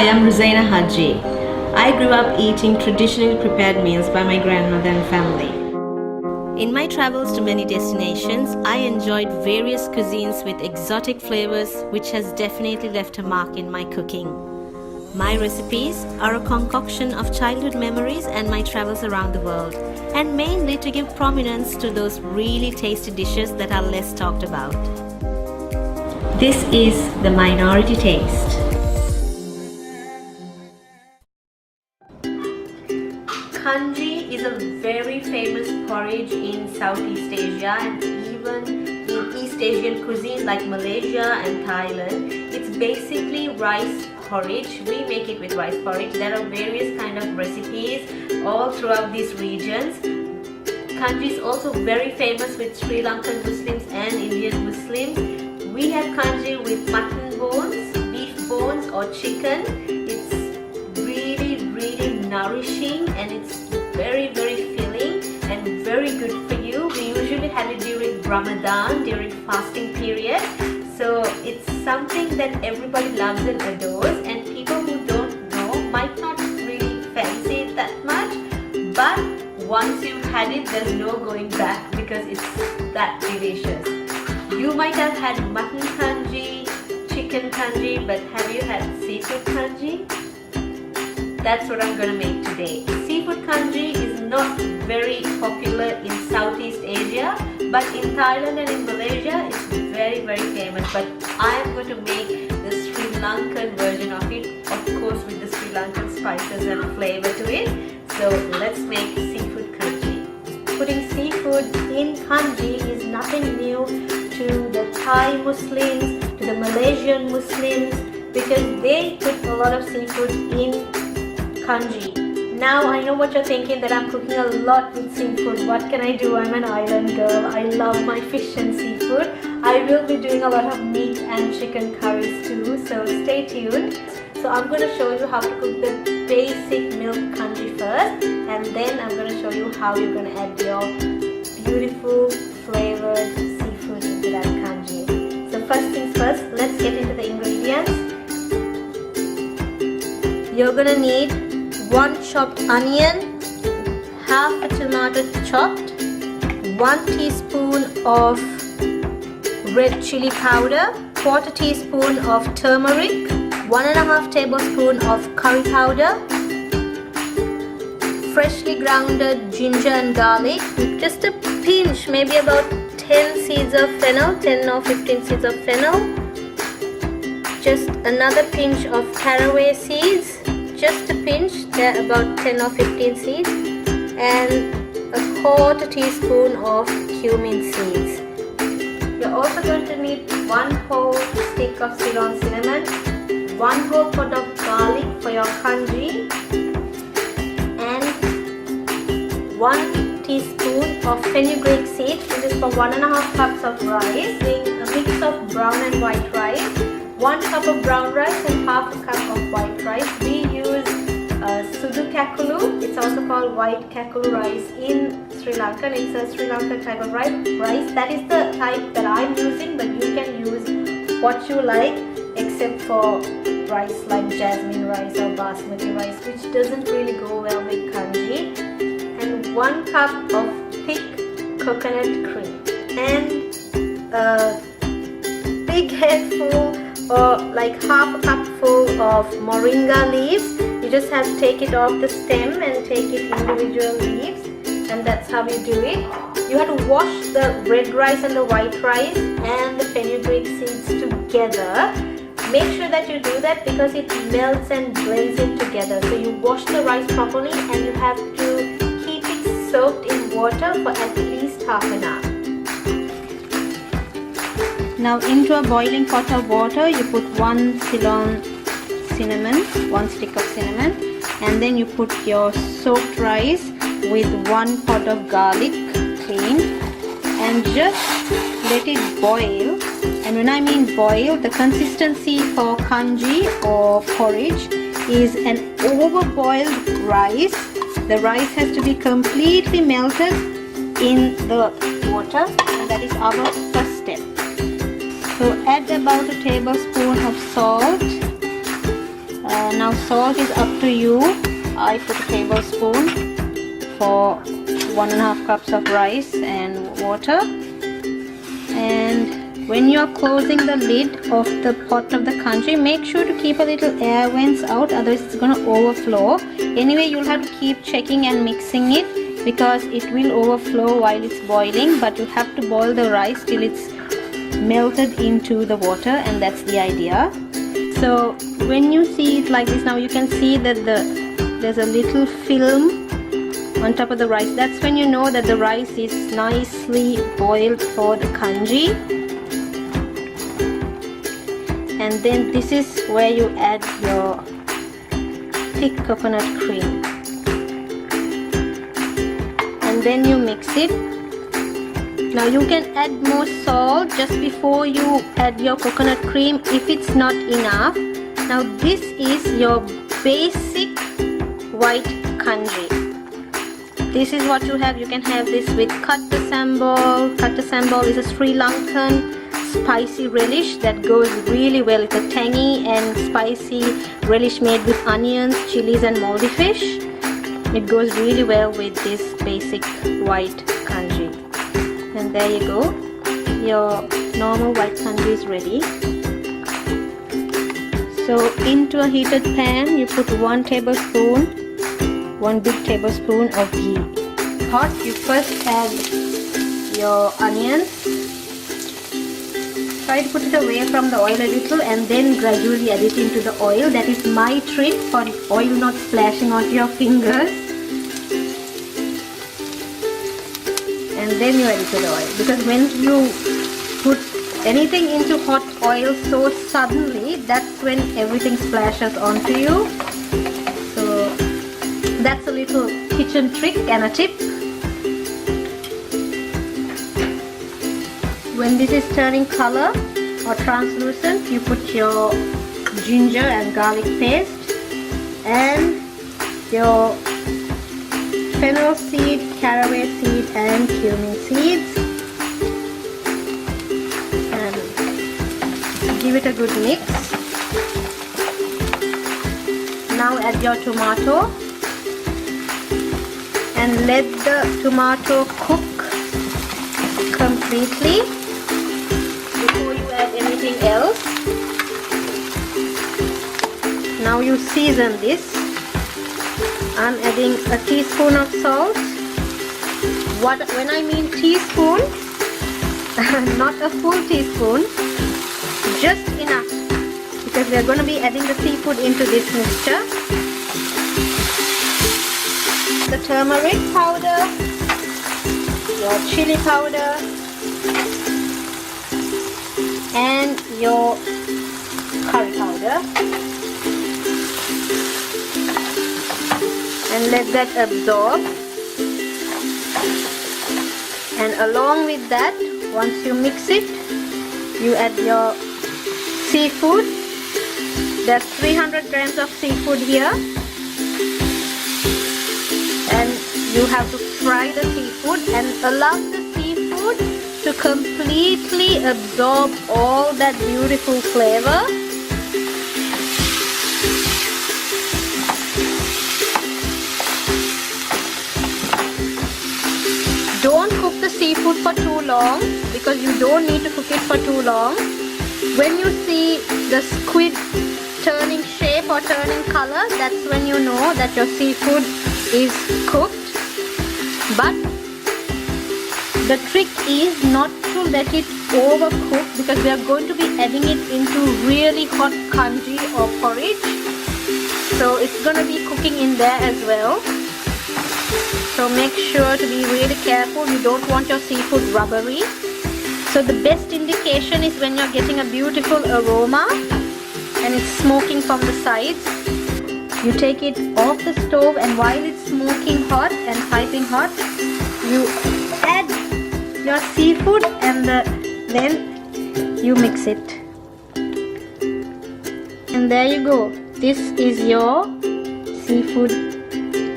am Ruzaina Haji. I grew up eating traditionally prepared meals by my grandmother and family. In my travels to many destinations, I enjoyed various cuisines with exotic flavors, which has definitely left a mark in my cooking. My recipes are a concoction of childhood memories and my travels around the world, and mainly to give prominence to those really tasty dishes that are less talked about. This is the minority taste. Congee is a very famous porridge in Southeast Asia and even in East Asian cuisine like Malaysia and Thailand. It's basically rice porridge. We make it with rice porridge. There are various kind of recipes all throughout these regions. Congee is also very famous with Sri Lankan Muslims and Indian Muslims. We have congee with mutton bones, beef bones or chicken. It's really nourishing and it's very filling and very good for you. We usually have it during Ramadan, during fasting period. So it's something that everybody loves and adores, and people who don't know might not really fancy it that much, but once you've had it, there's no going back because it's that delicious. You might have had mutton congee, chicken congee, but have you had seafood congee? That's what I'm gonna make today. Seafood congee is not very popular in Southeast Asia, but in Thailand and in Malaysia it's very famous. But I am going to make the Sri Lankan version of it, of course with the Sri Lankan spices and flavor to it. So let's make seafood congee. Putting seafood in congee is nothing new to the Thai Muslims, to the Malaysian Muslims, because they put a lot of seafood in congee. Now I know what you're thinking, that I'm cooking a lot with seafood. What can I do? I'm an island girl. I love my fish and seafood. I will be doing a lot of meat and chicken curries too, so stay tuned. So I'm going to show you how to cook the basic milk congee first, and then I'm going to show you how you're going to add your beautiful flavored seafood into that congee. So first things first, let's get into the ingredients. You're going to need 1 chopped onion, half a tomato chopped, 1 teaspoon of red chili powder, 1/4 teaspoon of turmeric, 1.5 tablespoon of curry powder, freshly grounded ginger and garlic, just a pinch, maybe about 10 seeds of fennel, 10 or 15 seeds of fennel, just another pinch of caraway seeds, just a pinch, they're about 10 or 15 seeds, and a 1/4 teaspoon of cumin seeds. You're also going to need 1 whole stick of Ceylon cinnamon, 1 whole pot of garlic for your congee, and 1 teaspoon of fenugreek seeds. This is for 1.5 cups of rice, a mix of brown and white rice, 1 cup of brown rice and half a cup of white rice. We use sudu kakulu. It's also called white kakulu rice in Sri Lanka. It's a Sri Lankan type of rice. That is the type that I'm using, but you can use what you like, except for rice like jasmine rice or basmati rice, which doesn't really go well with congee. And 1 cup of thick coconut cream, and a big headful or like half a cup full of moringa leaves. You just have to take it off the stem and take it individual leaves, and that's how you do it. You have to wash the red rice and the white rice and the fenugreek seeds together. Make sure that you do that because it melts and blends in together. So you wash the rice properly and you have to keep it soaked in water for at least half an hour. Now into a boiling pot of water, you put 1 Ceylon cinnamon, 1 stick of cinnamon, and then you put your soaked rice with 1 pot of garlic cleaned, and just let it boil. And when I mean boil, the consistency for congee or porridge is an overboiled rice. The rice has to be completely melted in the water, and that is our first step. So add about a tablespoon of salt. Now salt is up to you. I put a tablespoon for 1.5 cups of rice and water. And when you are closing the lid of the pot of the congee, make sure to keep a little air vents out, otherwise it's going to overflow. Anyway, you'll have to keep checking and mixing it because it will overflow while it's boiling, but you have to boil the rice till it's melted into the water, and that's the idea. So when you see it like this, now you can see that there's a little film on top of the rice. That's when you know that the rice is nicely boiled for the congee. And then this is where you add your thick coconut cream, and then you mix it. Now you can add more salt just before you add your coconut cream if it's not enough. Now this is your basic white congee. This is what you have. You can have this with katta sambal. Katta sambal is a Sri Lankan spicy relish that goes really well. It's a tangy and spicy relish made with onions, chilies and moldy fish. It goes really well with this basic white congee. And there you go. Your normal white congee is ready. So into a heated pan, you put 1 big tablespoon of ghee. Hot, you first add your onions. Try to put it away from the oil a little and then gradually add it into the oil. That is my trick for oil not splashing onto your fingers. And then you add it to the oil, because when you put anything into hot oil so suddenly, that's when everything splashes onto you. So that's a little kitchen trick and a tip. When this is turning color or translucent, you put your ginger and garlic paste and your fennel seed, caraway seed and cumin seeds, and give it a good mix. Now add your tomato and let the tomato cook completely before you add anything else. Now you season this. I'm adding a teaspoon of salt. When I mean teaspoon, not a full teaspoon, just enough, because we are going to be adding the seafood into this mixture. The turmeric powder, your chili powder, and your curry powder, and let that absorb. And along with that, once you mix it, you add your seafood. There's 300 grams of seafood here, and you have to fry the seafood and allow the seafood to completely absorb all that beautiful flavor. Don't cook the seafood for too long, because you don't need to cook it for too long. When you see the squid turning shape or turning color, that's when you know that your seafood is cooked. But the trick is not to let it overcook, because we are going to be adding it into really hot congee or porridge. So it's going to be cooking in there as well. So make sure to be really careful. You don't want your seafood rubbery. So the best indication is when you're getting a beautiful aroma and it's smoking from the sides. You take it off the stove, and while it's smoking hot and piping hot, you add your seafood and then you mix it. And there you go. This is your seafood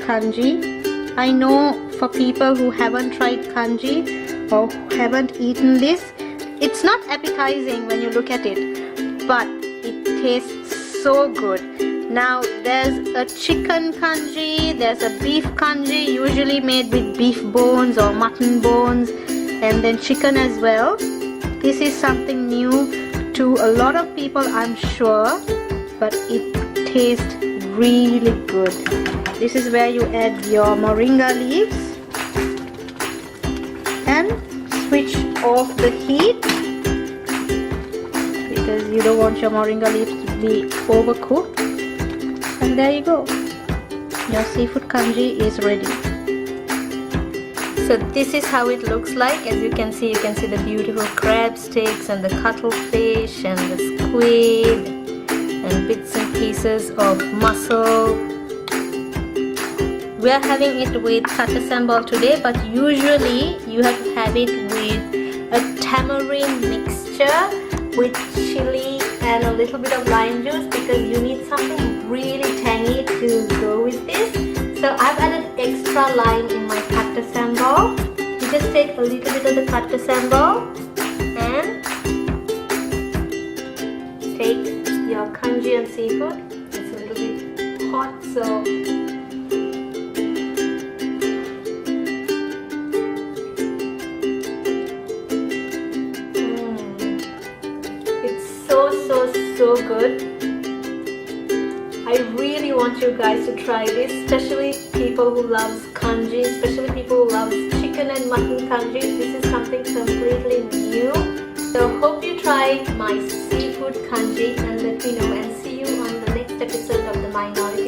congee. I know for people who haven't tried congee or haven't eaten this, it's not appetizing when you look at it, but it tastes so good. Now there's a chicken congee, there's a beef congee, usually made with beef bones or mutton bones, and then chicken as well. This is something new to a lot of people, I'm sure, but it tastes really good. This is where you add your moringa leaves and switch off the heat because you don't want your moringa leaves to be overcooked. And there you go, your seafood congee is ready. So this is how it looks like. As you can see the beautiful crab sticks and the cuttlefish and the squid and bits and pieces of mussel. We are having it with kata sambal today, but usually you have to have it with a tamarind mixture with chili and a little bit of lime juice because you need something really tangy to go with this. So I've added extra lime in my kata sambal. You just take a little bit of the kata sambal and take your congee and seafood. It's a little bit hot, so so good. I really want you guys to try this, especially people who love congee, especially people who love chicken and mutton congee. This is something completely new. So hope you try my seafood congee and let me know, and see you on the next episode of the Minority